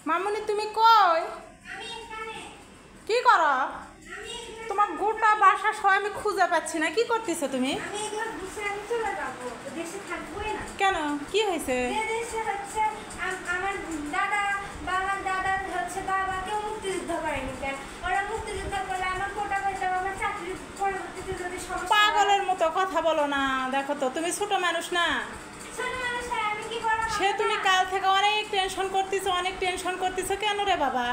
মামুনি তুমি কই কি করো? তোমার গোটা বাসা সবাই আমি খুঁজে পাচ্ছি না। কি করতেছো তুমি? কেন, কি হয়েছে? পাগলের মতো কথা বলো না। দেখো তো তুমি ছোট মানুষ না। সে তুমি কাল থেকে অনেক টেনশন করতেছো কেন রে বাবা?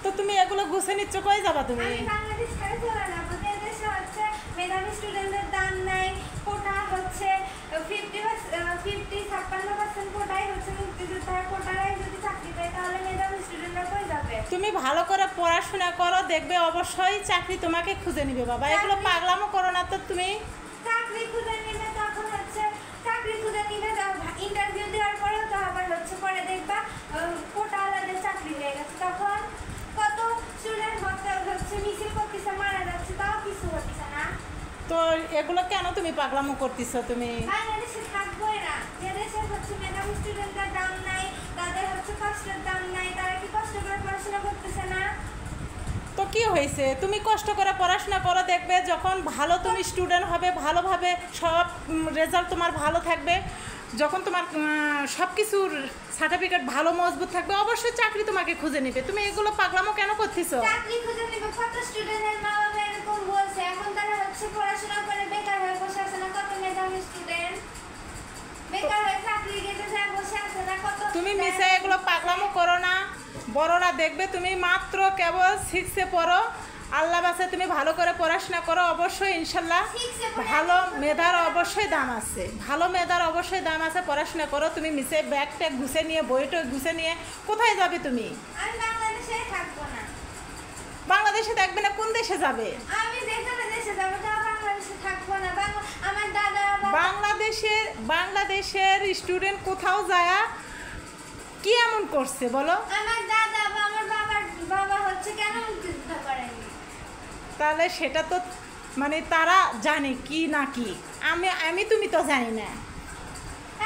তো তুমি এগুলো গুছে নিচ্ছ, কই যাবা তুমি? মেধাবী স্টুডেন্টদের দাম নাই, কোটা হচ্ছে 50-56% কোটাই হচ্ছে মুক্তিযোদ্ধার, কোটারাই যদি চাকরি পায় তাহলে মেধাবী স্টুডেন্টরা কই যাবে? তুমি ভালো করে পড়াশোনা করো, দেখবে অবশ্যই চাকরি তোমাকে খুঁজে নিবে বাবা। এগুলো পাগলামো করো না তো তুমি। চাকরি খুঁজে নিবে তখন হচ্ছে চাকরি খুঁজে নিবে, ইন্টারভিউ দেওয়ার পরেও তো আবার হচ্ছে পরে দেখবা কোটা আলাদা চাকরি হয়ে গেছে, তখন কত স্টুডেন্ট হচ্ছে মিছিল করতেছে, মারা যাচ্ছে, তাও কিছু হচ্ছে না। তো এগুলো কেন তুমি পাগলামো করতেছো তুমি? বাংলাদেশে থাকবোই না, যে দেশে হচ্ছে মেধাবী স্টুডেন্টদের দাম নাই, তাদের হচ্ছে কষ্টের দাম নাই, তারা কি কষ্ট করে পড়াশোনা করতেছে না? তো কি হয়েছে, তুমি কষ্ট করে পড়াশোনা করো, দেখবে যখন ভালো তুমি স্টুডেন্ট হবে, ভালোভাবে সব রেজাল্ট তোমার ভালো থাকবে, যখন তোমার সব কিছুর সার্টিফিকেট ভালো মজবুত থাকবে, অবশ্যই চাকরি তোমাকে খুঁজে নেবে। তুমি এগুলো পাগলামো কেন করতেছো? চাকরি খুঁজে নেবে, কত স্টুডেন্টের মা বাবা এরকম বলছে, এখন তারা হচ্ছে পড়াশোনা করে বেকার হয়ে বসে আছে না? কত মেধাবী স্টুডেন্ট বেকার হয়ে চাকরি গেতে যায় বসে আছে না? কত তুমি মিশে এগুলো পাগলামো করো না। বড়রা দেখবে তুমি মাত্র কেবল 6-এ পড়ো, আল্লাহ বাসে তুমি ভালো করে পড়াশোনা করো, অবশ্যই ইনশাল্লাহ ভালো মেধার অবশ্যই দাম আছে, ভালো মেধার অবশ্যই দাম আছে। পড়াশোনা করো, তুমি মিশে ব্যাগ ট্যাগ গুছে নিয়ে, বইটা গুছে নিয়ে কোথায় যাবে তুমি? আমি বাংলাদেশে থাকবো না। বাংলাদেশে দেখবে না, কোন দেশে যাবে? আমি যেখানে দেশে যাবো তাও বাংলাদেশে থাকবো না। আমার দাদা বাংলাদেশের স্টুডেন্ট কোথাও যায় কি এমন করছে বলো? আমার দাদা বা আমার বাবা হচ্ছে কেন মুক্তিযুদ্ধ করেনি? তাহলে সেটা তো মানে তারা জানে কি না কি, আমি তুমি তো জানি না।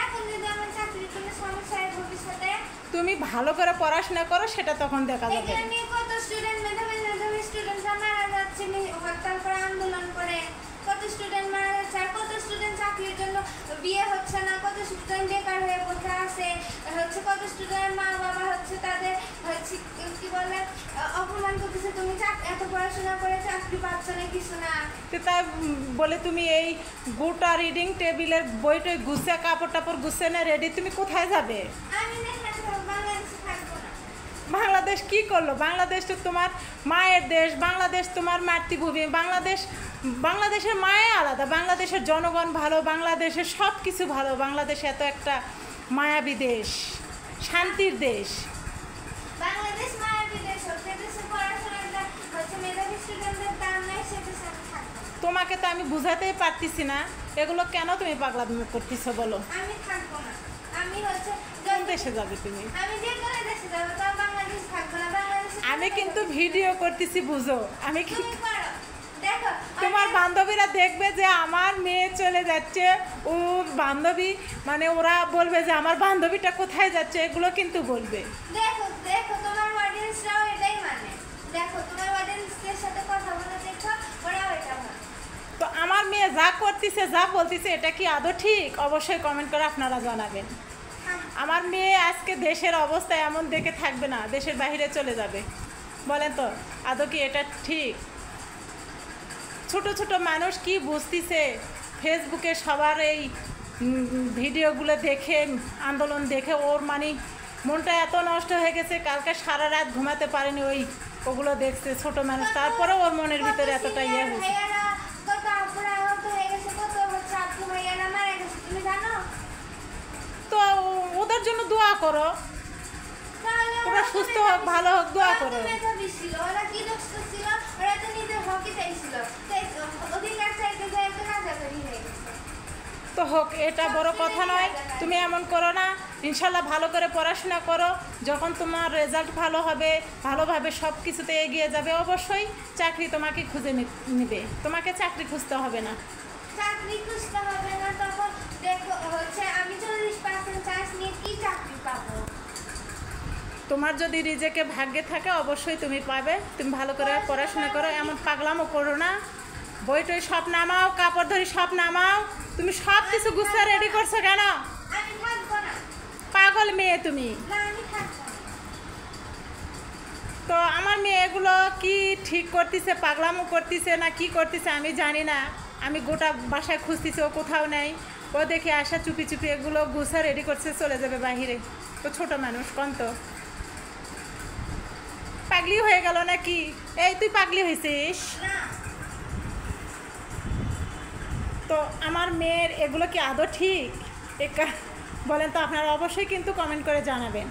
এখন যদি আমার চাকরির কোনো সমস্যা হয় ভবিষ্যতে, তুমি ভালো করে পড়াশোনা করো, সেটা তখন দেখা যাবে। এখানে কত স্টুডেন্ট মেধাবী স্টুডেন্টরা মারা যাচ্ছে হরতাল করে, আন্দোলন করে, কত স্টুডেন্ট মারা যাচ্ছে, আর কত স্টুডেন্ট চাকরির জন্য বিয়ে হচ্ছে না, কত স্টুডেন্ট বেকার হয়ে বসে আছে হচ্ছে, কত স্টুডেন্ট মা বাবা হচ্ছে তাদের হচ্ছে কি বলে অপমান করতেছে, তুমি এত পড়াশোনা করে চাকরি পাচ্ছ না, কিছু না। তো তাই বলে তুমি এই গোটা রিডিং টেবিলের বইটা গুছে, কাপড় টাপড় গুছে না রেডি, তুমি কোথায় যাবে? আমি বাংলাদেশে থাকবো না। বাংলাদেশ কি করলো? বাংলাদেশ তো তোমার মায়ের দেশ, বাংলাদেশ তোমার মাতৃভূমি, বাংলাদেশের মায়ে আলাদা, বাংলাদেশের জনগণ ভালো, বাংলাদেশের সব কিছু ভালো, বাংলাদেশ এত একটা মায়াবী দেশ, শান্তির দেশ। বাংলাদেশ মায়াবী দেশ, সে দেশে পড়াশোনাটা হচ্ছে মেধাবী স্টুডেন্টদের দাম নাই, সে দেশে আমি থাকবো না। তোমাকে তো আমি বুঝাতেই পারতেছি না, এগুলো কেন তুমি পাগলামি করতেছো বলো? আমি থাকবো না। আমি হচ্ছে কোন দেশে যাবে তুমি? আমি যে কোনো দেশে যাবো, তাও বাংলাদেশ থাকবো না। বাংলাদেশে আমি কিন্তু ভিডিও করতেছি, বুঝো। আমি তুমি করো, দেখো তোমার বান্ধবীরা দেখবে যে আমার মেয়ে চলে যাচ্ছে, ওর বান্ধবী মানে ওরা বলবে যে আমার বান্ধবীটা কোথায় যাচ্ছে, এগুলো কিন্তু বলবে। দেখো দেখো তোমার অডিয়েন্সরাও এটাই মানে, দেখো তোমার অডিয়েন্সদের সাথে কথা বলে দেখো, ওরাও এটা মানে। তো আমার মেয়ে যা করতেছে, যা বলতেছে, এটা কি আদৌ ঠিক? অবশ্যই কমেন্ট করে আপনারা জানাবেন। আমার মেয়ে আজকে দেশের অবস্থা এমন দেখে থাকবে না, দেশের বাইরে চলে যাবে। বলেন তো আদৌ কি এটা ঠিক? ছোট ছোট মানুষ কি বুঝতেছে? ফেসবুকে সবার এই ভিডিওগুলো দেখে, আন্দোলন দেখে ওর মানে মনটা এত নষ্ট হয়ে গেছে, কালকে সারা রাত ঘুমাতে পারেনি ওগুলো দেখছে ছোট মানুষ, তারপরে ওর মনের ভিতরে এতটা ইয়ে হয়েছে। কত আপুরা আহত হয়ে গেছে, কত হচ্ছে আপু ভাইয়ারা মারা গেছে, তুমি জানো? তো ওদের জন্য দোয়া করো, ওরা সুস্থ হোক, ভালো হোক, দোয়া করো। ওরা কি দোষ ছিল? ওরা তো নিজের হকি চাইছিল, অধিকার চাইতে যায় তো রাজাকারী হয়ে গেছে। তো হোক, এটা বড় কথা নয়, তুমি এমন করো না। ইনশাল্লাহ ভালো করে পড়াশোনা করো, যখন তোমার রেজাল্ট ভালো হবে, ভালোভাবে সব কিছুতে এগিয়ে যাবে, অবশ্যই চাকরি তোমাকে খুঁজে নিবে, তোমাকে চাকরি খুঁজতে হবে না। চাকরি খুঁজতে হবে না, তখন দেখো তোমার যদি রিজেকে ভাগ্যে থাকে অবশ্যই তুমি পাবে। তুমি ভালো করে পড়াশোনা করো, এমন পাগলামও করো না। বই টই সব নামাও, কাপড় ধরি সব নামাও। তুমি সব কিছু গুছিয়ে রেডি করছো কেন? আমি থাকবো না। পাগল মেয়ে তুমি। না, আমি থাকবো না। তো আমার মেয়ে এগুলো কি ঠিক করতেছে, পাগলামো করতেছে না কি করতেছে আমি জানি না। আমি গোটা বাসায় খুঁজতেছি, ও কোথাও নেই। ও দেখে আসা চুপি চুপি এগুলো গুছা রেডি করছে, চলে যাবে বাহিরে। তো ছোট মানুষ কন তো পাগলি হয়ে গেল নাকি? এই তুই পাগলি হয়েছিস? না, তো আমার মেয়ের এগুলো কি আদৌ ঠিক? বলেন তো আপনারা অবশ্যই কিন্তু কমেন্ট করে জানাবেন।